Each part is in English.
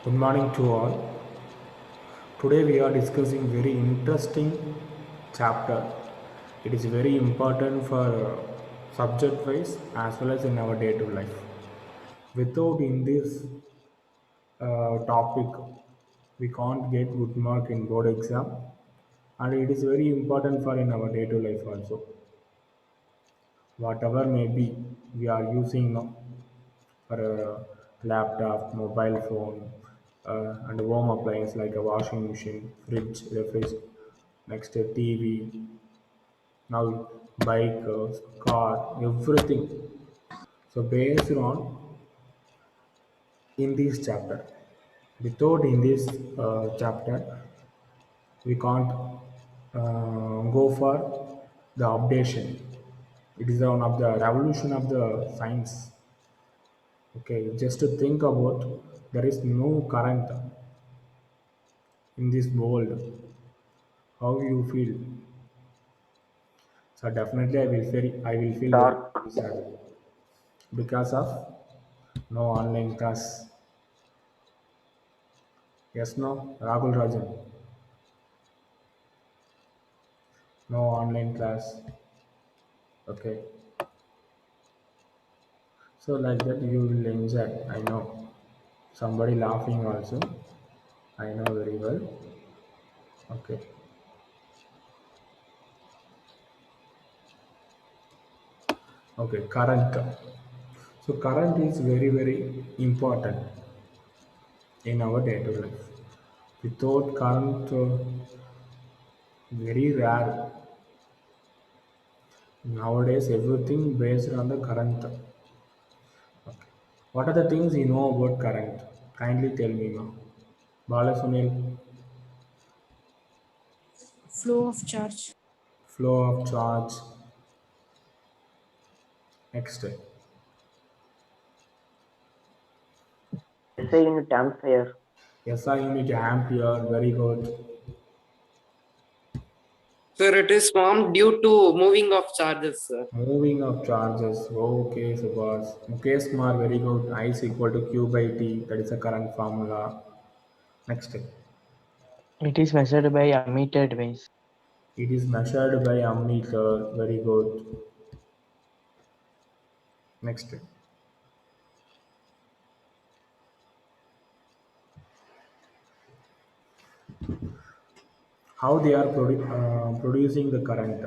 Good morning to all. Today we are discussing very interesting chapter. It is very important for subject wise as well as in our day to life. Without in this topic, we can't get good mark in board exam, and it is very important for in our day to life also. Whatever may be, we are using now for a laptop, mobile phone, and home appliance like a washing machine, fridge, refrigerator, next a TV, now bike, car, everything. So based on in this chapter, without in this chapter, we can't go for the updation. It is one of the revolution of the science. Okay, just to think about there is no current in this world. How you feel? So definitely I will feel very Dark. sad because of no online class. Yes, no, Rahul Rajan, no online class. Okay, so like that you will enjoy. I know somebody laughing also. I know very well. Okay, okay, current. So current is very important in our day to life. Without current, very rare. Nowadays, everything based on the current. Okay. What are the things you know about current? Kindly tell me now. Balasunil, Flow of charge. flow of charge. Next. SI unit ampere. SI unit ampere. Very good. Sir, it is formed due to moving of charges, sir. Moving of charges. Okay, Subhas. Mukesh Kumar. Very good. I is equal to Q by T. That is the current formula. Next. It is measured by ammeter device. It is measured by ammeter. Very good. Next. How they are producing the current?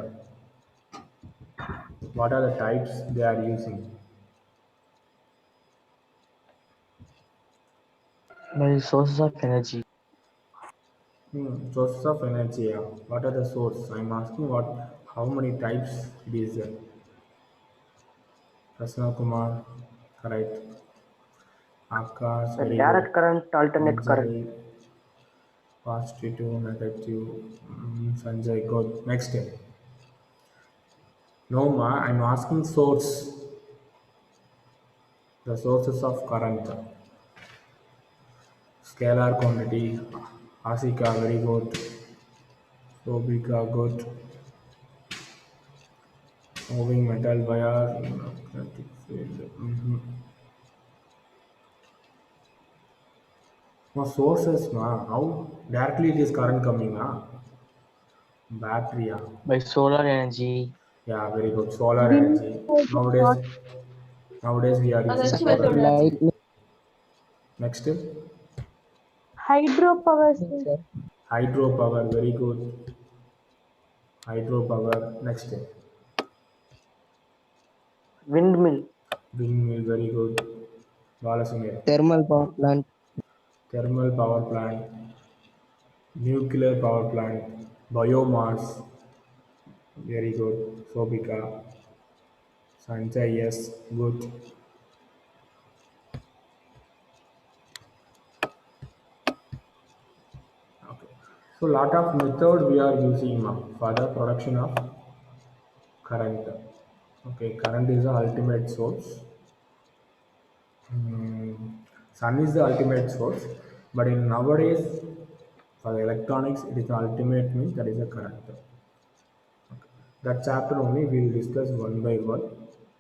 What are the types they are using? By sources of energy. Sources of energy. Yeah. What are the source? I'm asking what, how many types it is. Prasna Kumar, correct. Akash, The very good. direct current, alternate current. Sanjay, positive, negative. Sanjay, good. Next. No, ma, I'm asking source. The sources of current. Scalar quantity. Asika, very good. Sobika, good. Moving metal wire. Magnetic field. No sources, ma. How directly it is current coming, ah? Battery, ah. By solar energy. Yeah, very good. Solar Wind energy. also Nowadays, not. nowadays we are using solar energy. Lightning. Next, Hydropower. hydropower. Very good. Hydropower. Next, Windmill. windmill. Very good. Balasumir. Thermal power plant. Thermal power plant. Nuclear power plant. Biomass. Very good. Sobika. Sanjay. Yes. Good. Okay. So lot of method we are using now for the production of current. Okay, current is the ultimate source. Sun is the ultimate source, but in nowadays for the electronics, it is the ultimate means that is the current. That chapter only we will discuss one by one.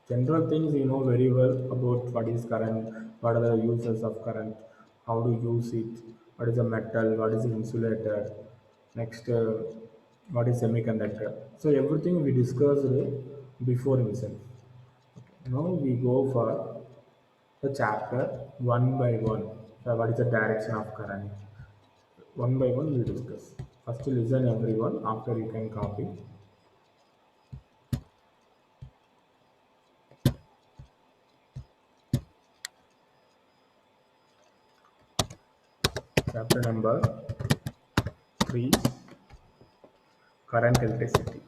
General things you know very well about what is current, what are the uses of current, how to use it, what is a metal, what is insulator, next what is semiconductor. So everything we discussed before itself. Now we go for the chapter one by one. So what is the direction of current? One by one we discuss. First listen everyone, after you can copy. Chapter number 3, current electricity.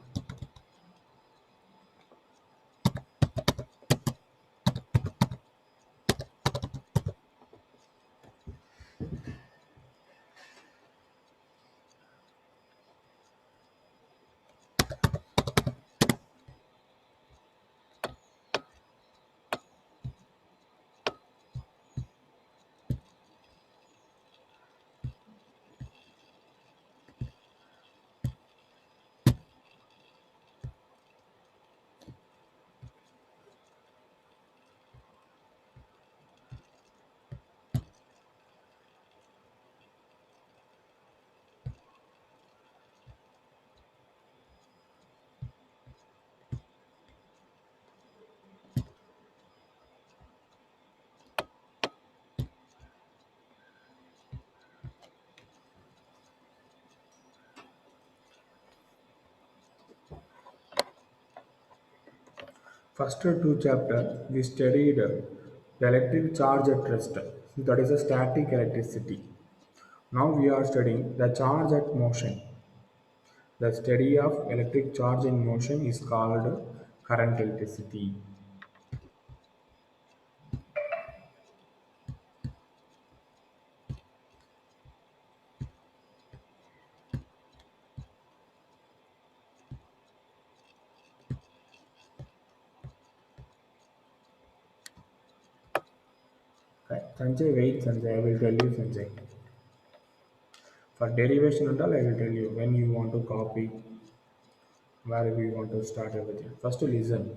First two chapter we studied the electric charge at rest. That is a static electricity. Now we are studying the charge at motion. The study of electric charge in motion is called current electricity. Okay. Sanjay, wait, Sanjay. I will tell you, Sanjay. For derivation and all, I will tell you when you want to copy, where we want to start everything. First, listen.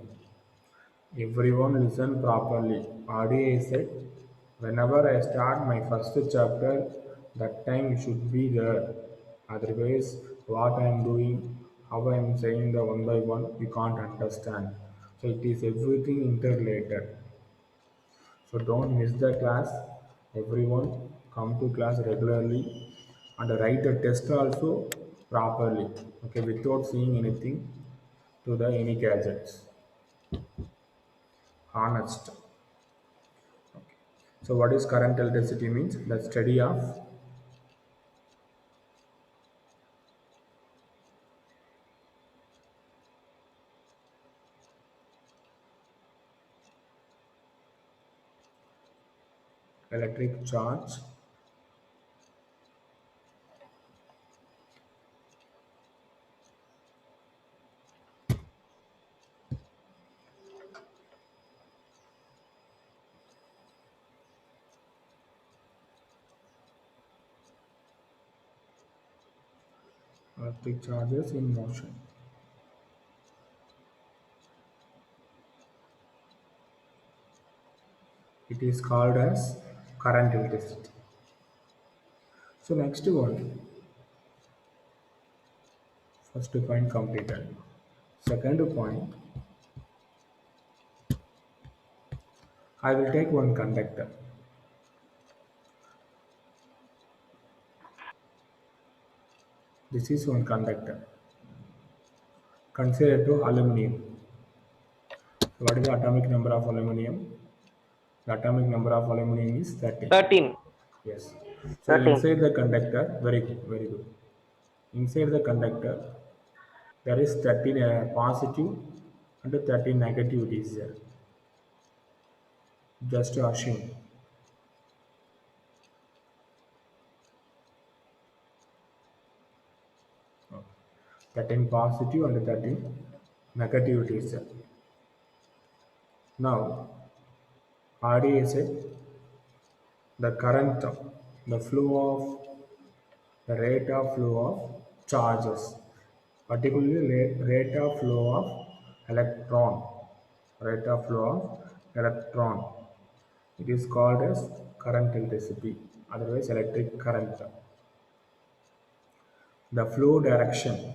Everyone listen properly. Audio is said. Whenever I start my first chapter, that time you should be there. Otherwise, what I am doing, how I am saying the one by one, you can't understand. So it is everything interrelated. So don't miss the class. Everyone come to class regularly and write the test also properly. Okay, without seeing anything to the any gadgets. Honest. So what is current electricity means? The study of electric charge electric charges in motion. It is called as current electricity. So next one, first point completed. Second point, I will take one conductor. This is one conductor. Consider to aluminum. So what is the atomic number of aluminum? The atomic number of aluminum is 13. 13. Yes. So 13. inside the conductor, very good, very good. Inside the conductor, there is 13 positive and 13 negative is there. Just to assume. Okay. 13 positive and 13 negative is there. Now, RDA said the current, the flow of, the rate of flow of charges, particularly rate of flow of electron, rate of flow of electron. It is called as current electricity. otherwise electric current. The flow direction.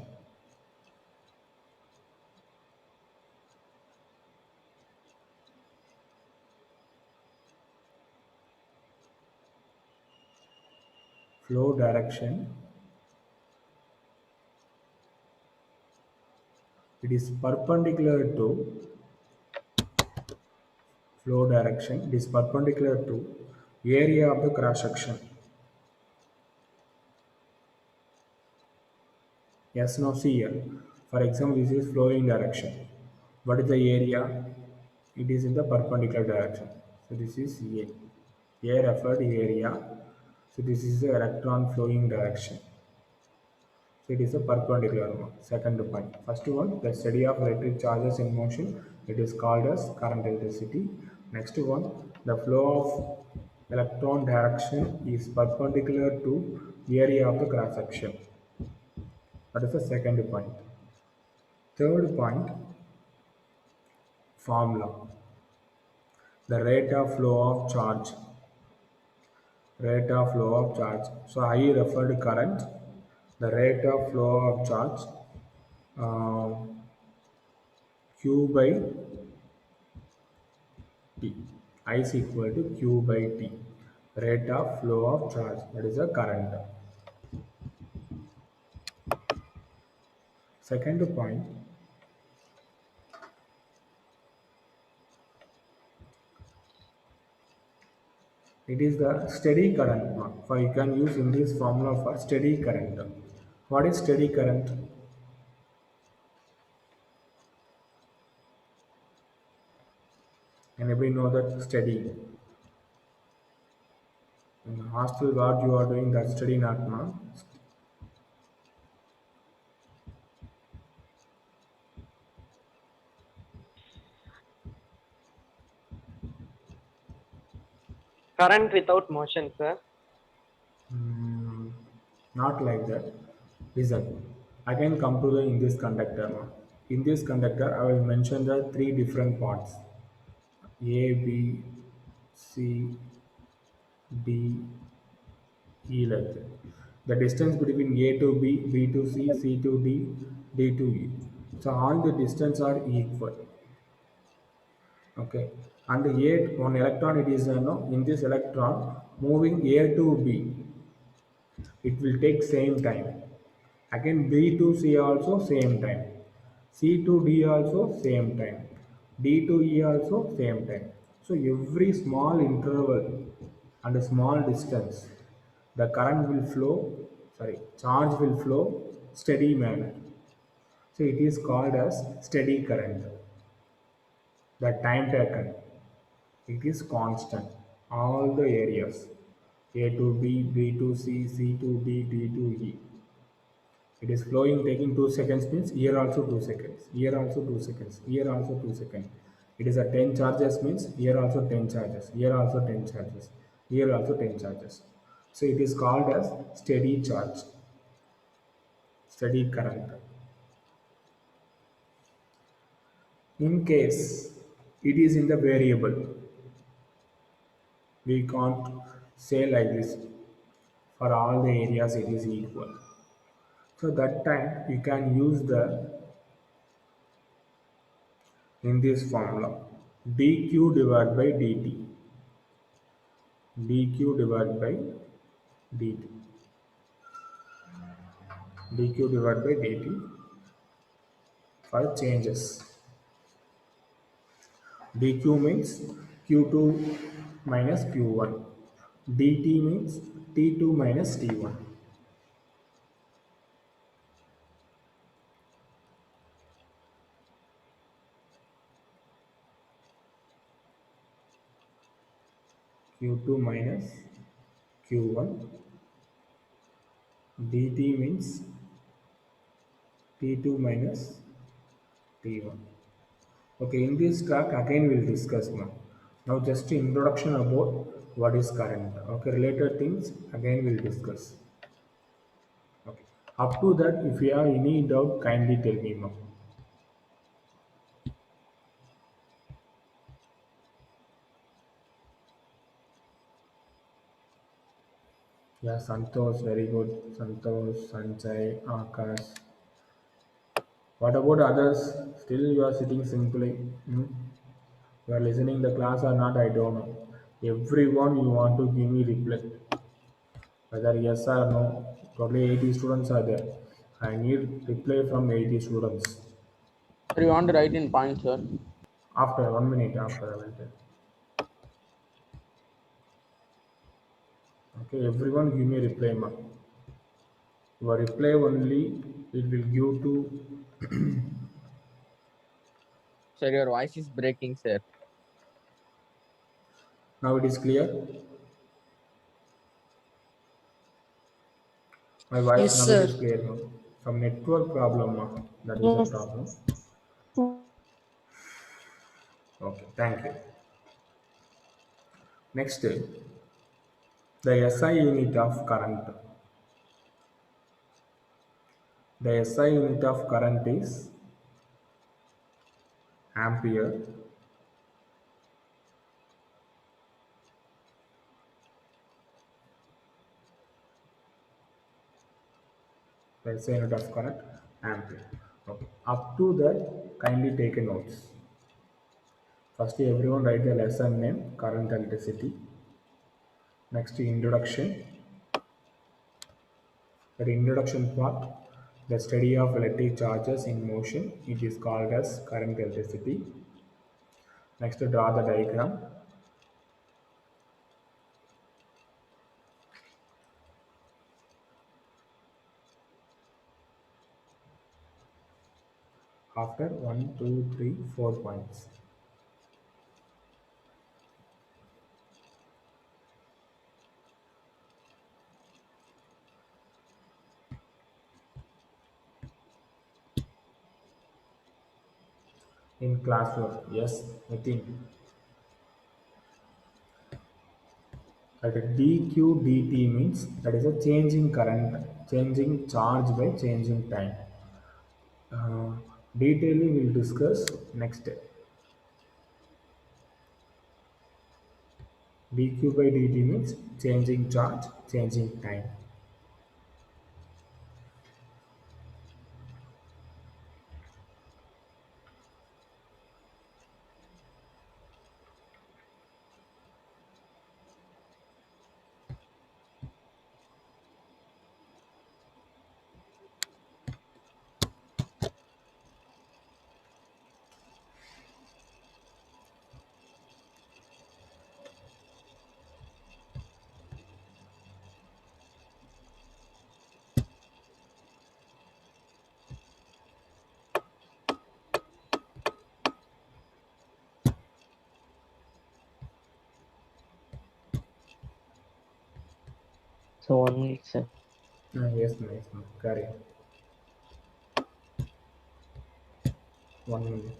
Flow direction, it is perpendicular to flow direction, it is perpendicular to area of the cross section. Yes, now see here. For example, this is flowing direction. What is the area? It is in the perpendicular direction. So this is A. A referred area. So this is the electron flowing direction. So it is a perpendicular one. Second point. First one, the study of electric charges in motion. It is called as current electricity. Next one, the flow of electron direction is perpendicular to area of the cross section. That is the second point. Third point, formula. The rate of flow of charge. Rate of flow of charge. So I referred current. The rate of flow of charge uh, Q by T. I is equal to Q by T. Rate of flow of charge. That is a current. Second point, it is the steady current. For you can use in this formula for steady current. What is steady current? Anybody know that steady? In hostel, what you are doing that steady not now. Current without motion, sir. Not like that. Listen, again come to the in this conductor now. In this conductor, I will mention the three different parts: A, B, C, D, E like that. The distance between A to B, B to C, C to D, D to E. So all the distance are equal. Okay, and A one electron it is no in this electron moving A to B. It will take same time. Again B to C also same time. C to D also same time. D to E also same time. So every small interval and a small distance, the current will flow, charge will flow steady manner. So it is called as steady current. The time taken, it is constant. All the areas, A to B, B to C, C to D, D to E. It is flowing taking 2 seconds means here also 2 seconds, here also 2 seconds, here also 2 seconds. It is a 10 charges means here also 10 charges, here also 10 charges, here also 10 charges. So it is called as steady charge, steady current. In case it is in the variable, we can't say like this for all the areas it is equal. So that time you can use the in this formula dq divided by dt, dq divided by dt, dq divided by dt for changes. dq means q2 minus q1, dt means t2 minus t1. q2 minus q1, dt means t2 minus t1. Okay, in this track again we'll discuss now. Now just introduction about what is current. Okay, related things again we'll discuss. Okay, up to that if you have any doubt kindly tell me now. Yeah, Santosh, very good. Santosh, Sanjay, Akash. What about others? Still, you are sitting simply. Hmm? You are listening the class or not? I don't know. Everyone, you want to give me reply, whether yes or no. Probably 80 students are there. I need reply from 80 students. Sir, you want to write in points, sir? After 1 minute, after I will tell. Okay, everyone give me reply, ma. Your reply only it will give to. Sir, your voice is breaking, sir. Now it is clear. My voice Yes, now it sir. is clear now. Some network problem, that is a Yes. problem. Okay, thank you. Next, the SI unit of current. The SI unit of current is ampere. The SI unit of current ampere. Okay. Up to that, kindly take a notes. First, everyone write the lesson name, current electricity. Next, introduction. The introduction part, the study of electric charges in motion, it is called as current electricity. Next, draw the diagram. After 1, 2, 3, 4 points. In classroom, yes, Nitin. That dq dt means that is a changing current, changing charge by changing time. Uh, Detailing we'll discuss next step. dq by dt means changing charge, changing time. So 1 minute, sir. Yes, nice, carry. 1 minute.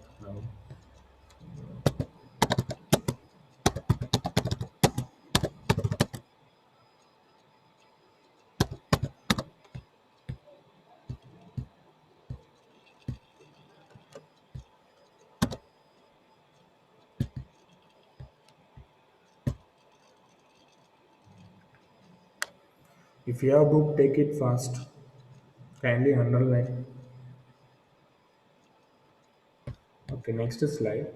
If you have book, take it fast. Kindly underline. Okay, next slide.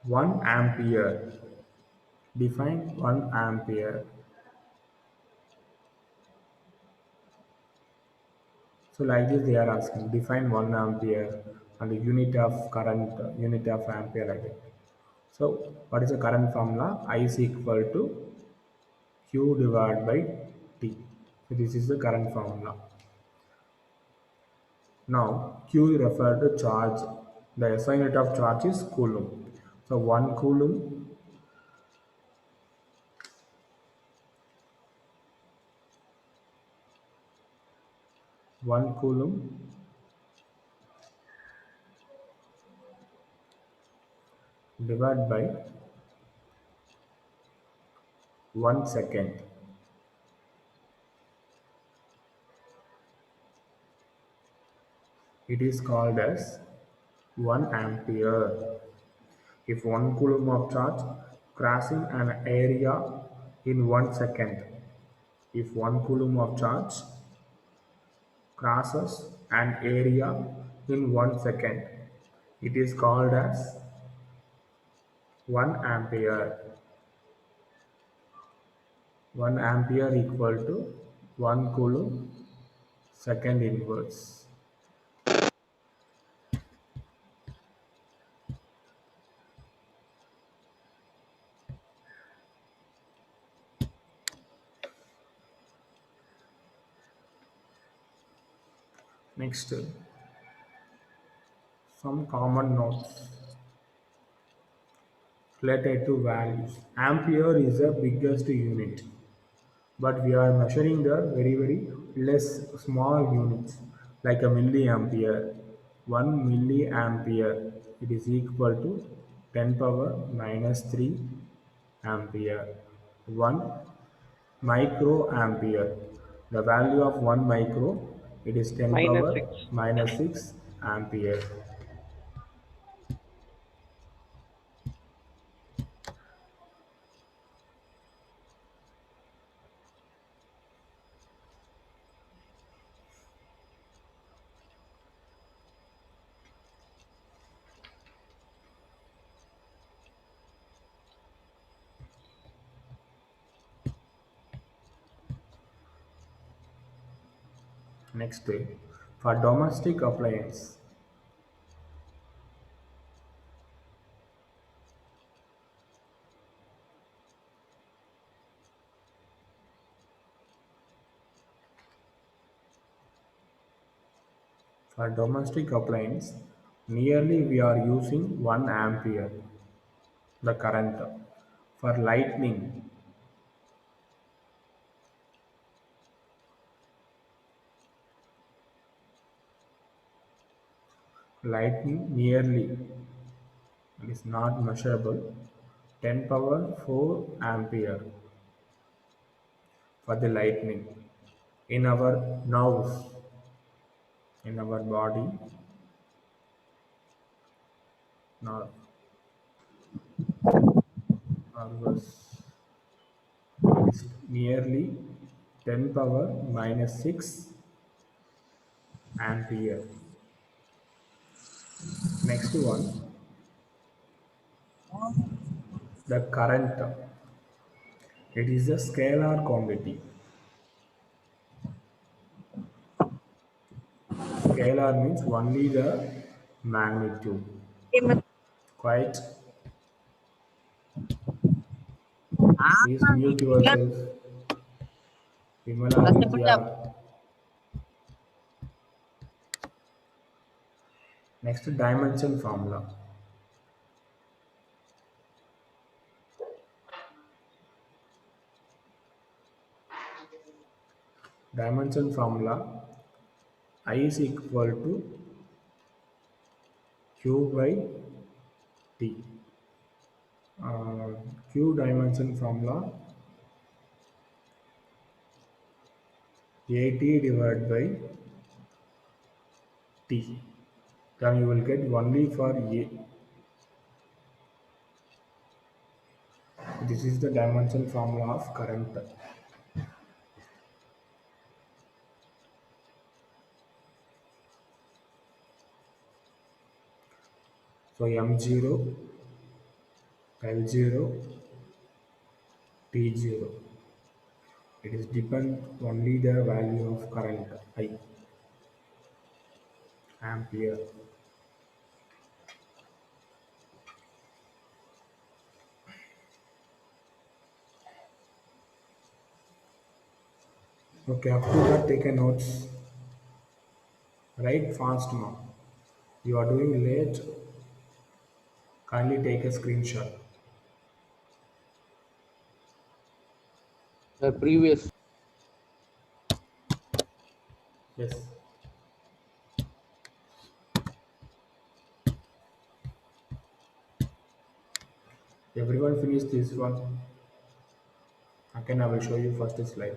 One ampere. Define 1 ampere. So like this they are asking, define 1 ampere and the unit of current, unit of ampere like that. So what is the current formula? I is equal to Q divided by T. So this is the current formula. Now Q refer to charge. The SI unit of charge is coulomb. So 1 coulomb divided by 1 second. It is called as 1 ampere. If 1 coulomb of charge crossing an area in 1 second, if 1 coulomb of charge crosses an area in 1 second, it is called as 1 ampere. 1 ampere equal to 1 coulomb second inverse. Next, some common notes related to values. Ampere is the biggest unit, but we are measuring the very less small units like a milliampere. 1 milliampere, it is equal to 10 power minus 3 ampere. 1 microampere, the value of 1 micro, it is 10 minus power 6. minus 6 ampere. Next, for domestic appliance, nearly we are using 1 ampere, the current. For lightning nearly is not measurable, 10 power 4 ampere for the lightning. In our nerves, in our body, nerve, nervous, it is nearly 10 power minus 6 ampere. Next one, the current. It is a scalar quantity. Scalar means only the magnitude. Quite. Please mute yourself. Vimala Vidya. Next, dimension formula. Dimension formula, I is equal to Q by T. Q dimension formula, AT divided by T. Then you will get only for A. This is the dimension formula of current. So M0, L0, T0. It is depend only the value of current I, ampere. Okay, up to that take a notes. Write fast now. You are doing late. Kindly take a screenshot. The previous. Yes. Everyone finish this one. Again, I will show you first slide.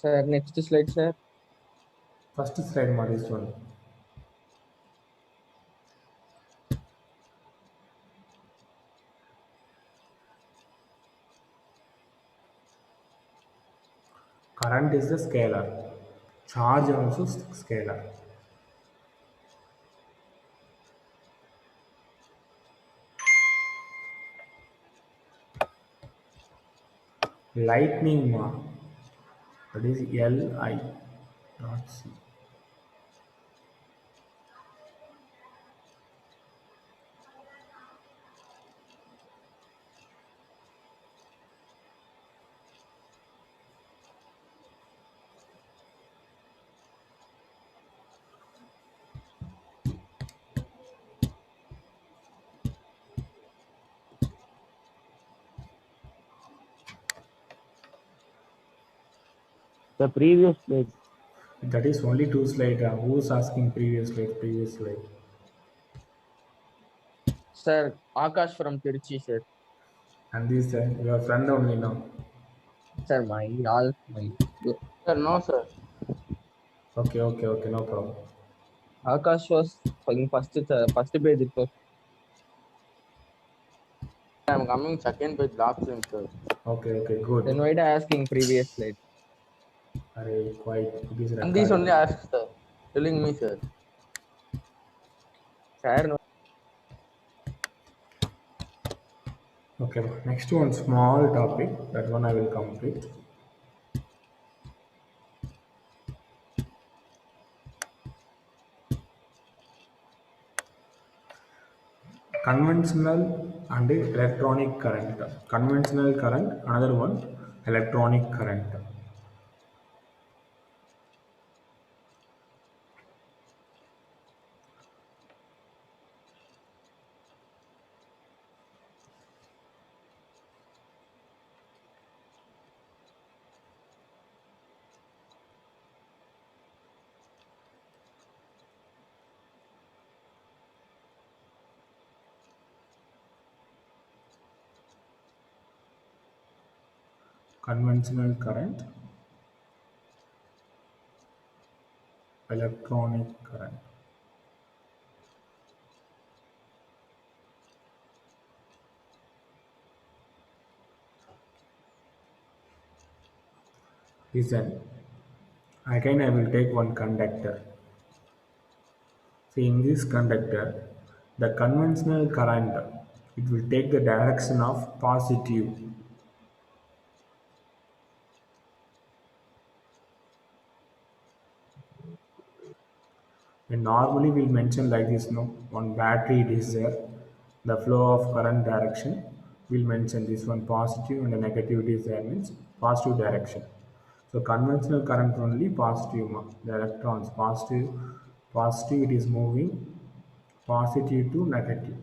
Sir, next slide, sir. First slide, ma, this one. Current is the scalar. Charge also scalar. Lightning, ma, that is Li dot C. The previous slide. That is only two slide. Who's asking previous slide? Previous slide. Sir, Akash from Tiruchi, sir. And this your friend only now. Sir, my. Sir, no, sir. Okay, okay, okay, no problem. Akash was in first page. It was. I'm coming second page last time, sir. Okay, okay, Then good. why asking previous slide? Array, quite it is And this only recorded. asked, sir. Telling me, sir. Sir, no. Okay, next one small topic. That one I will complete. Conventional and electronic current. Conventional current, another one, electronic current. Conventional current, electronic current. Listen, again I will take one conductor. See, in this conductor, the conventional current, it will take the direction of positive. And normally we'll mention like this, no, one battery it is there, the flow of current direction, we'll mention this one positive and the negative it is there means positive direction. So conventional current only positive, the electrons positive it is moving positive to negative.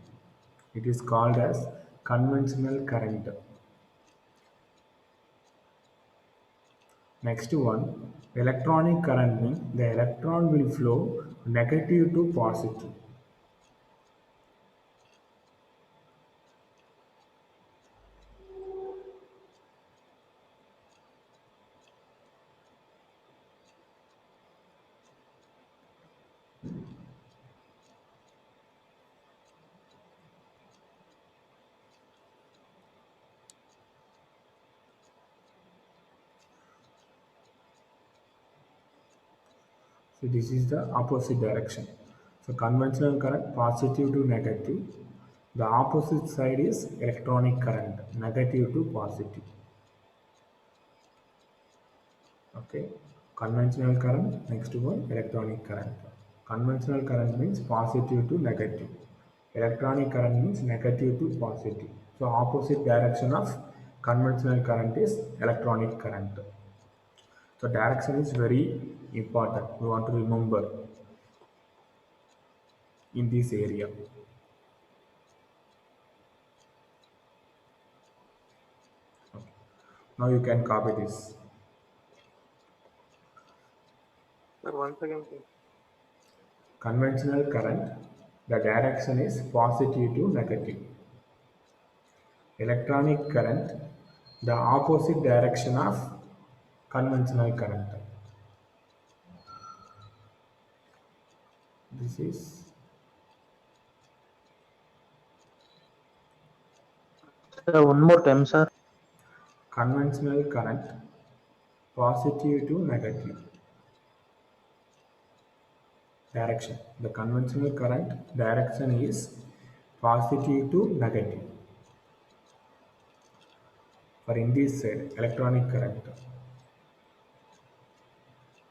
It is called as conventional current. Next one, electronic current means the electron will flow negative to positive. So this is the opposite direction. So conventional current positive to negative. The opposite side is electronic current, negative to positive. Okay. Conventional current, next one electronic current. Conventional current means positive to negative. Electronic current means negative to positive. So opposite direction of conventional current is electronic current. So direction is very important. We want to remember in this area. Now you can copy this. Sir, once again, please. Conventional current, the direction is positive to negative. Electronic current, the opposite direction of conventional current. This is One more time, sir. conventional current, positive to negative direction. The conventional current direction is positive to negative. For in this side, electronic current,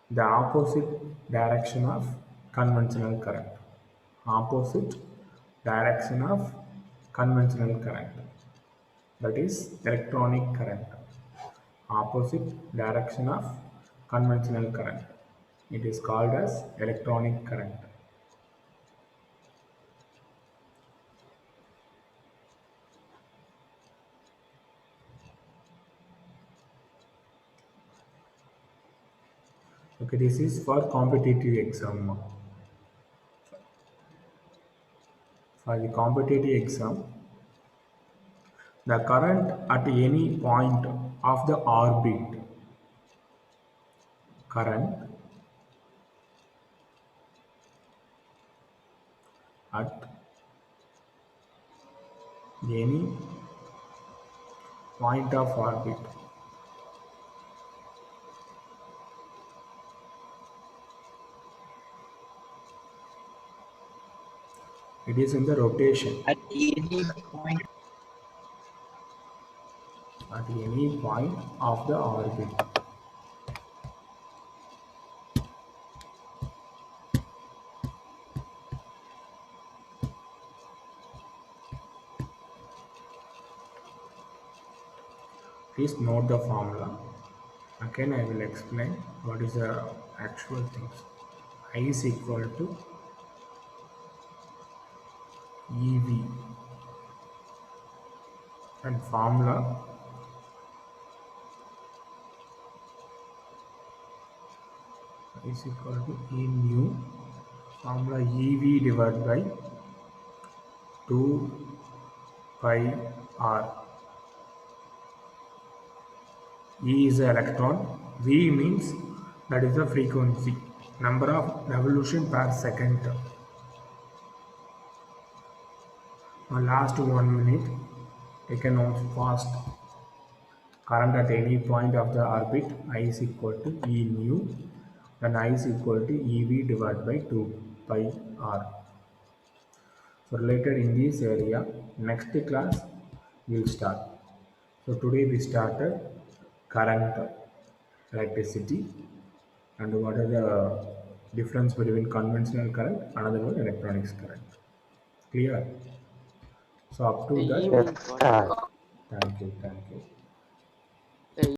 the opposite direction of conventional current. Opposite direction of conventional current. That is electronic current. Opposite direction of conventional current. It is called as electronic current. Okay, this is for competitive exam. For the competitive exam, the current at any point of the orbit, current at any point of orbit it is in the rotation At any point. at any point of the orbit. Please note the formula. Again, I will explain what is the actual things. I is equal to EV and formula is equal to E nu, formula EV divided by 2 pi r. E is the electron, V means that is the frequency, number of revolution per second. Now last 1 minute, take a note fast. Current at any point of the orbit, I is equal to E nu, then I is equal to EV divided by 2 pi r. So related in this area, next class we will start. So today we started current, electricity, and what are the difference between conventional current, another one electronics current. Clear? So up to that, Yes, sir. thank you.